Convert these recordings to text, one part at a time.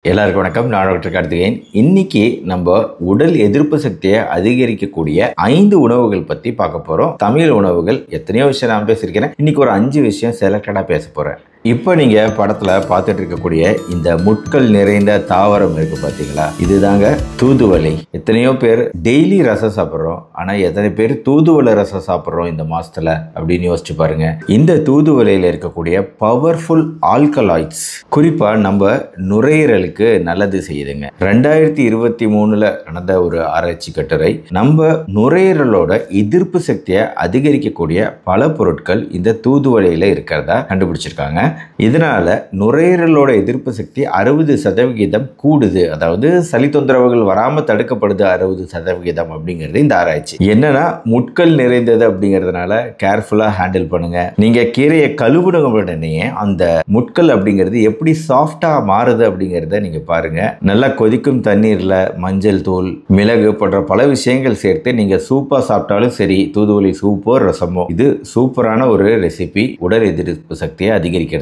எல்லாருக்கும் வணக்கம். நான் டாக்டர் கார்த்திகேயன். இன்னைக்கு நம்ம உடல் எதிர்ப்பு சக்தியை அதிகரிக்கக்கூடிய 5 உணவுகள் பத்தி பார்க்க போறோம். தமிழ் உணவுகள் எத்தனையோ விஷயம் நான் பேசியிருக்கிறேன். இன்னைக்கு ஒரு 5 விஷயம் செலக்டடா பேச போறேன். இப்போ நீங்க படத்துல பார்த்துட்டு இருக்கக்கூடிய இந்த முட்கள் நிறைந்த தாவரம் இருக்கு பாத்தீங்களா, இதுதாங்க தூதுவளை. எத்தனையோ பேர் டெய்லி ரசம் சாப்பிட்றோம், ஆனா எத்தனை பேர் தூதுவளை ரசம் சாப்பிட்றோம் இந்த மாசத்துல அப்படின்னு யோசிச்சு பாருங்க. இந்த தூதுவளையில இருக்கக்கூடிய பவர்ஃபுல் ஆல்கலாய்ட்ஸ் குறிப்பா நம்ம நுரையீரலுக்கு நல்லது செய்யுதுங்க. 2023 நடந்த ஒரு ஆராய்ச்சி கட்டுரை நம்ம நுரையீரலோட எதிர்ப்பு சக்தியை அதிகரிக்கக்கூடிய பல பொருட்கள் இந்த தூதுவளையில இருக்கிறதா கண்டுபிடிச்சிருக்காங்க. இதனால நுரையீரலோட எதிர்ப்பு சக்தி 60% கூடுது. அதாவது சளி தொந்தரவுகள் வராம தடுக்கப்படுது 60% அப்படிங்கிறது இந்த ஆராய்ச்சி. என்னன்னா முட்கள் நிறைந்தது அப்படிங்கிறதுனால கேர்ஃபுல்லா ஹேண்டில் பண்ணுங்க. நீங்க கீரையை கழுவுன உடனே அந்த முட்கள் அப்படிங்கிறது எப்படி சாஃப்டா மாறுது அப்படிங்கிறத நீங்க பாருங்க. நல்லா கொதிக்கும் தண்ணீர்ல மஞ்சள் தூள், மிளகு போன்ற பல விஷயங்கள் சேர்த்து நீங்க சூப்பா சாப்பிட்டாலும் சரி, தூதுவளை சூப்போ ரசமோ, இது சூப்பரான ஒரு ரெசிபி உடல் எதிர்ப்பு சக்தியை அதிகரிக்கிறதுக்கு.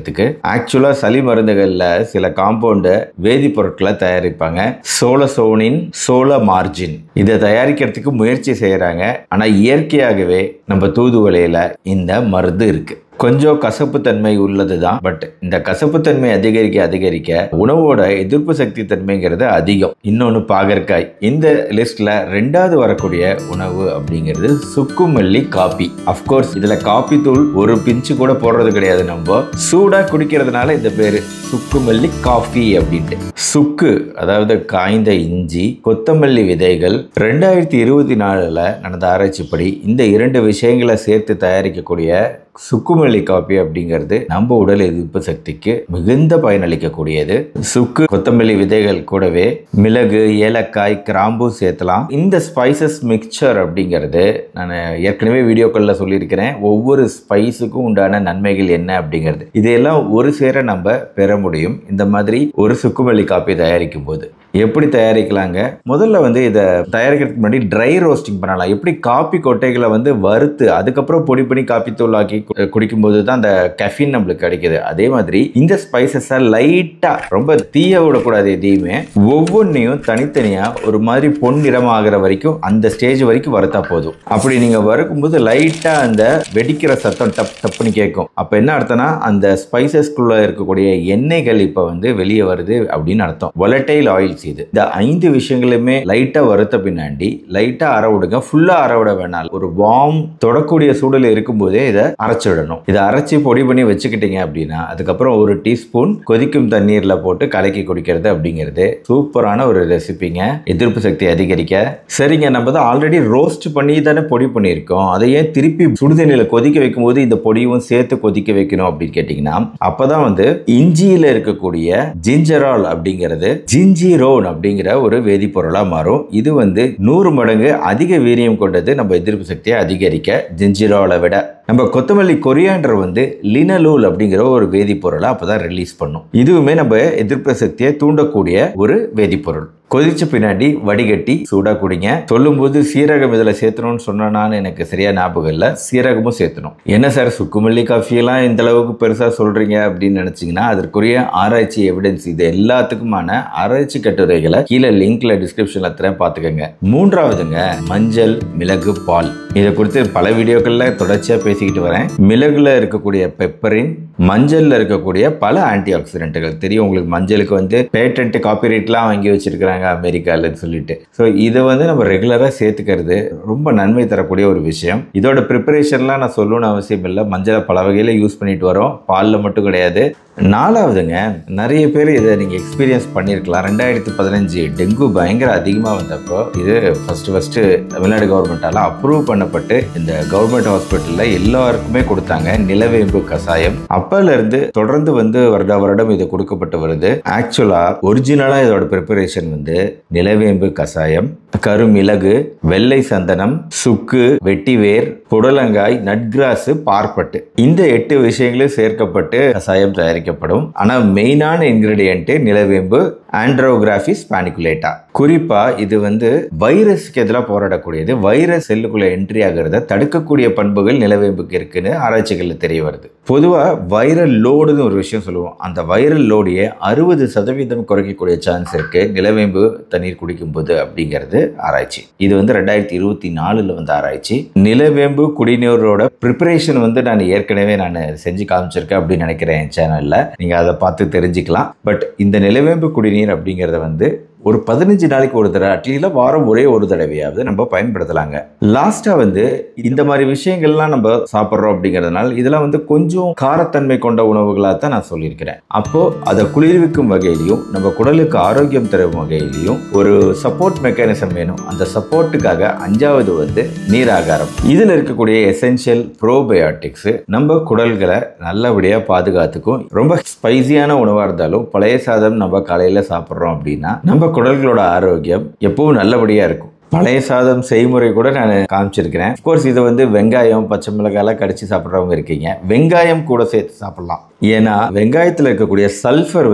ஆக்சுவலா சளி மருந்துகள்ல சில காம்பவுண்ட் வேதிப்பொருட்களை தயாரிப்பாங்க. சோலசோனின், சோலமார்ஜின், இதை தயாரிக்கிறதுக்கு முயற்சி செய்யறாங்க. ஆனா இயற்கையாகவே நம்ம தூதுவளையில இந்த மருந்து இருக்கு. கொஞ்சம் கசப்பு தன்மை உள்ளது தான். பட் இந்த கசப்பு தன்மை அதிகரிக்க உணவோட எதிர்ப்பு சக்தி தன்மைங்கிறது அதிகம். இன்னொன்னு பாகற்காய். இந்த லிஸ்ட்ல 2வது வரக்கூடிய உணவு அப்படிங்கிறது சுக்குமல்லி காபி. அப்கோர்ஸ் இதுல காபி தூள் ஒரு பிஞ்சு கூட போடுறது கிடையாது. நம்ம சூடா குடிக்கிறதுனால இந்த பேரு சுக்குமல்லி காஃபி அப்படின்ட்டு. சுக்கு அதாவது காய்ந்த இஞ்சி, கொத்தமல்லி விதைகள். 2024 நடந்த ஆராய்ச்சிப்படி இந்த 2 விஷயங்களை சேர்த்து தயாரிக்கக்கூடிய சுக்குமல்லி காபி அப்படிங்கிறது நம்ம உடல் எதிர்ப்பு சக்திக்கு மிகுந்த பயனளிக்கக்கூடியது. சுக்கு, கொத்தமல்லி விதைகள் கூடவே மிளகு, ஏலக்காய், கிராம்பு சேர்த்தலாம். இந்த ஸ்பைசஸ் மிக்சர் அப்படிங்கிறது நான் ஏற்கனவே வீடியோக்கள்ல சொல்லியிருக்கிறேன். ஒவ்வொரு ஸ்பைஸுக்கும் உண்டான நன்மைகள் என்ன அப்படிங்கிறது இதையெல்லாம் ஒரு சேர நம்ம பெற முடியும் இந்த மாதிரி ஒரு சுக்குமல்லி காபி தயாரிக்கும் போது. எப்படி தயாரிக்கலாங்க? முதல்ல இதை தயாரிக்கிறதுக்கு முன்னாடி ட்ரை ரோஸ்டிங் பண்ணலாம். எப்படி காபி கொட்டைகளை வறுத்து அதுக்கப்புறம் பொடி பண்ணி காபி தூள் ஆக்கி குடிக்கும் போது தான் அந்த கெஃபின் நம்மளுக்கு கிடைக்குது. அதே மாதிரி இந்த ஸ்பைசஸை லைட்டா, ரொம்ப தீய விடக்கூடாது. எதையுமே ஒவ்வொன்றையும் தனித்தனியா ஒரு மாதிரி பொன்னிறம் ஆகிற வரைக்கும், அந்த ஸ்டேஜ் வரைக்கும் வறுத்தா போதும். அப்படி நீங்க வறுக்கும் போது லைட்டா அந்த வெடிக்கிற சத்தம் டப் டப்னு கேட்கும். அப்ப என்ன அர்த்தம்னா அந்த ஸ்பைசஸ்குள்ள இருக்கக்கூடிய எண்ணெய்கள் இப்ப வெளியே வருது அப்படின்னு அர்த்தம். Volatile oils. இந்த 5 விஷயங்களுமே லைட்டா வறுத்த பின்னாடி லைட்டா அற விடுங்க. ஃபுல்லா அற விட வேணாம். ஒரு வார்ம் தொடக்கூடிய சூழல் இருக்கும் போதே இதை அரைச்சிடணும். இதை அரைச்சி பொடி பண்ணி வச்சுக்கிட்டீங்க அப்படின்னா அதுக்கப்புறம் 1 டீஸ்பூன் கொதிக்கும் தண்ணீர்ல போட்டு கலக்கி குடிக்கிறது அப்படிங்கிறது சூப்பரான ஒரு ரெசிபிங்க. எதிர்ப்பு சக்தி அதிகரிக்க. சரிங்க, நம்ம தான் ஆல்ரெடி ரோஸ்ட் பண்ணி தானே பொடி பண்ணியிருக்கோம். அதை ஏன் திருப்பி சுடுதண்ணில கொதிக்க வைக்கும் போது இந்த பொடியும் சேர்த்து கொதிக்க வைக்கணும் அப்படின்னு கேட்டீங்கன்னா, அப்பதான் இஞ்சியில இருக்கக்கூடிய ஜிஞ்சரால் அப்படிங்கிறது ஜிஞ்சிரோ அப்படிங்கிற ஒரு வேதிப்பொருளா மாறும். இது 100 மடங்கு அதிக வீரியம் கொண்டது நம்ம எதிர்ப்பு சக்தியை அதிகரிக்க ஜிஞ்சிரோலை விட. நம்ம கொத்தமல்லி கொரியாண்டர் லினலூல் அப்படிங்கிற ஒரு வேதிப்பொருளை அப்பதான் ரிலீஸ் பண்ணும். இதுவுமே நம்ம எதிர்ப்பு சக்தியை தூண்டக்கூடிய ஒரு வேதிப்பொருள். கொதிச்ச பின்னாடி வடிகட்டி சூடா குடிங்க. சொல்லும் போது சீரகம் இதுல சேர்த்தணும்னு சொன்னான்னு எனக்கு சரியா ஞாபகம் இல்ல. சீரகமும் சேர்த்தணும். என்ன சார் சுக்குமல்லி காஃபியெல்லாம் இந்த அளவுக்கு பெருசா சொல்றீங்க அப்படின்னு நினைச்சீங்கன்னா அதற்குரிய ஆராய்ச்சி எவிடன்ஸ், இது எல்லாத்துக்குமான ஆராய்ச்சி கட்டுரைகளை கீழே லிங்க்ல டிஸ்கிரிப்ஷன்ல தரேன், பாத்துக்கோங்க. 3வதுங்க மஞ்சள், மிளகு, பால். இதை குறித்து பல வீடியோக்கள்ல தொடர்ச்சியா பேசிக்கிட்டு வரேன். மிளகுல இருக்கக்கூடிய பெப்பரின், மஞ்சள்ல இருக்கக்கூடிய பல ஆன்டி ஆக்சிடென்ட்கள் தெரியும் உங்களுக்கு. மஞ்சளுக்கு பேட்டன்ட் காப்பிரைட்லாம் வாங்கி வச்சிருக்கிறாங்க அமெரிக்காலன்னு சொல்லிட்டு. ஸோ இதை நம்ம ரெகுலராக சேர்த்துக்கிறது ரொம்ப நன்மை தரக்கூடிய ஒரு விஷயம். இதோட ப்ரிப்பரேஷன்லாம் நான் சொல்லணும்னு அவசியம் இல்லை. மஞ்சளை பல வகையில் யூஸ் பண்ணிட்டு வரோம், பாலில் மட்டும் கிடையாது. 4வதுங்க, நிறைய பேர் இதை நீங்கள் எக்ஸ்பீரியன்ஸ் பண்ணியிருக்கலாம். 2015 டெங்கு பயங்கர அதிகமாக வந்தப்போ இது ஃபர்ஸ்ட் தமிழ்நாடு கவர்மெண்டால அப்ரூவ் பண்ணப்பட்டு இந்த கவர்மெண்ட் ஹாஸ்பிட்டலில் எல்லாருக்குமே கொடுத்தாங்க நிலவேம்பு கசாயம். அப்பல இருந்து தொடர்ந்து வருடம் இது கொடுக்கப்பட்டு வருது. ஆக்சுவலா ஒரிஜினலா இதோட ப்ரிப்பரேஷன் நிலவேம்பு கசாயம், கருமிளகு, வெள்ளை சந்தனம், சுக்கு, வெட்டிவேர், புடலங்காய், நட்கிராஸ், பார்ப்பட்டு, இந்த 8 விஷயங்களும் சேர்க்கப்பட்டு கசாயம் தயாரிக்கப்படும். ஆனா மெயினான இன்கிரிடியன்ட் நிலவேம்பு ஆண்ட்ரோகிராஃபிஸ் பானிகுலேட்டா. குறிப்பா இது வைரஸ்க்கு எதிராக போராடக்கூடியது. வைரஸ் செல்லுக்குள்ள என்ட்ரி ஆகிறத தடுக்கக்கூடிய பண்புகள் நிலவேம்புக்கு இருக்குன்னு ஆராய்ச்சிகள்ல தெரிய வருது. பொதுவா வைரல் லோடுன்னு ஒரு விஷயம் சொல்லுவோம். அந்த வைரல் லோடையே 60% குறைக்கக்கூடிய சான்ஸ் இருக்கு நிலவேம்பு தண்ணீர் குடிக்கும் போது அப்படிங்கிறது ஆராய்ச்சி. இது 2024 வந்த ஆராய்ச்சி. நிலவேம்பு குடிநீரோட ப்ரிப்பரேஷன் நான் ஏற்கனவே செஞ்சு காமிச்சிருக்கேன் அப்படின்னு நினைக்கிறேன் என் சேனல்ல. நீங்க அதை பார்த்து தெரிஞ்சுக்கலாம். பட் இந்த நிலவேம்பு குடிநீர் அப்படிங்கிறத ஒரு 15 நாளைக்கு ஒரு தடவை, அட்லீஸ்ட் வாரம் ஒரே ஒரு தடவையாவது நம்ம பயன்படுத்தலாங்க. லாஸ்டா இந்த மாதிரி விஷயங்கள்லாம் நம்ம சாப்பிட்றோம் அப்படிங்கிறதுனால இதெல்லாம் கொஞ்சம் காரத்தன்மை கொண்ட உணவுகளாக தான் நான் சொல்லியிருக்கிறேன். அப்போ அதை குளிர்விக்கும் வகையிலையும் நம்ம குடலுக்கு ஆரோக்கியம் தரும் வகையிலையும் ஒரு சப்போர்ட் மெக்கானிசம் வேணும். அந்த சப்போர்ட்டுக்காக 5வது நீராகாரம். இதில் இருக்கக்கூடிய எசென்ஷியல் ப்ரோபயோட்டிக்ஸ் நம்ம குடல்களை நல்லபடியாக பாதுகாத்துக்கும். ரொம்ப ஸ்பைசியான உணவாக இருந்தாலும் பழைய சாதம் நம்ம காலையில் சாப்பிட்றோம் அப்படின்னா நம்ம குடல்களோட ஆரோக்கியம் எப்பவும் நல்லபடியா இருக்கும். பழைய சாதம் செய்முறை கூட நான் காமிச்சிருக்கிறேன். அஃப்கோர்ஸ் இது வெங்காயம் பச்சை மிளகாயெல்லாம் கடிச்சு சாப்பிட்றவங்க இருக்கீங்க. வெங்காயம் கூட சேர்த்து சாப்பிடலாம். ஏன்னா வெங்காயத்தில் இருக்கக்கூடிய சல்ஃபர்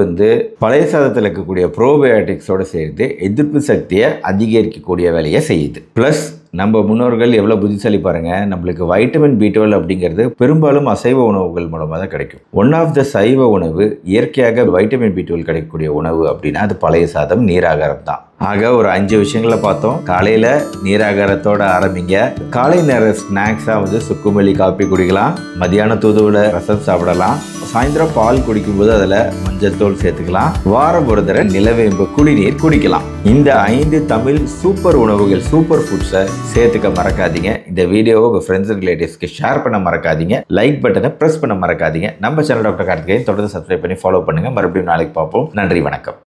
பழைய சாதத்தில் இருக்கக்கூடிய ப்ரோபயோட்டிக்ஸோட சேர்த்து எதிர்ப்பு சக்தியை அதிகரிக்கக்கூடிய வேலையை செய்யுது. பிளஸ் நம்ம முன்னோர்கள் எவ்வளோ புத்திசாலி பாருங்க. நம்மளுக்கு வைட்டமின் B12 அப்படிங்கிறது பெரும்பாலும் அசைவ உணவுகள் மூலமாக தான் கிடைக்கும். ஒன் ஆஃப் த சைவ உணவு இயற்கையாக வைட்டமின் B12 கிடைக்கக்கூடிய உணவு அப்படின்னா அது பழைய சாதம், நீராகாரம் தான். ஆக ஒரு 5 விஷயங்களை பார்த்தோம். காலையில் நீராகாரத்தோட ஆரம்பிங்க. காலை நேர ஸ்நாக்ஸாக சுக்குமல்லி காப்பி குடிக்கலாம். மதியான தூதுவளை ரசம் சாப்பிடலாம். சாயந்தரம் பால் குடிக்கும்போது அதில் மஞ்சள் தூள் சேர்த்துக்கலாம். வாரம் ஒரு தடவை நிலவேம்பு குடிநீர் குடிக்கலாம். இந்த 5 தமிழ் சூப்பர் உணவுகள், சூப்பர் ஃபுட்ஸை சேர்த்துக்க மறக்காதீங்க. இந்த வீடியோவை உங்கள் ஃப்ரெண்ட்ஸ் அண்ட் ரிலேட்டிவ்ஸ்க்கு ஷேர் பண்ண மறக்காதீங்க. லைக் பட்டனை ப்ரெஸ் பண்ண மறக்காதீங்க. நம்ம சேனல் டாக்டர் கார்த்திகேயன் தொடர்ந்து சப்ஸ்கிரைப் பண்ணி ஃபாலோ பண்ணுங்கள். மறுபடியும் நாளைக்கு பார்ப்போம். நன்றி, வணக்கம்.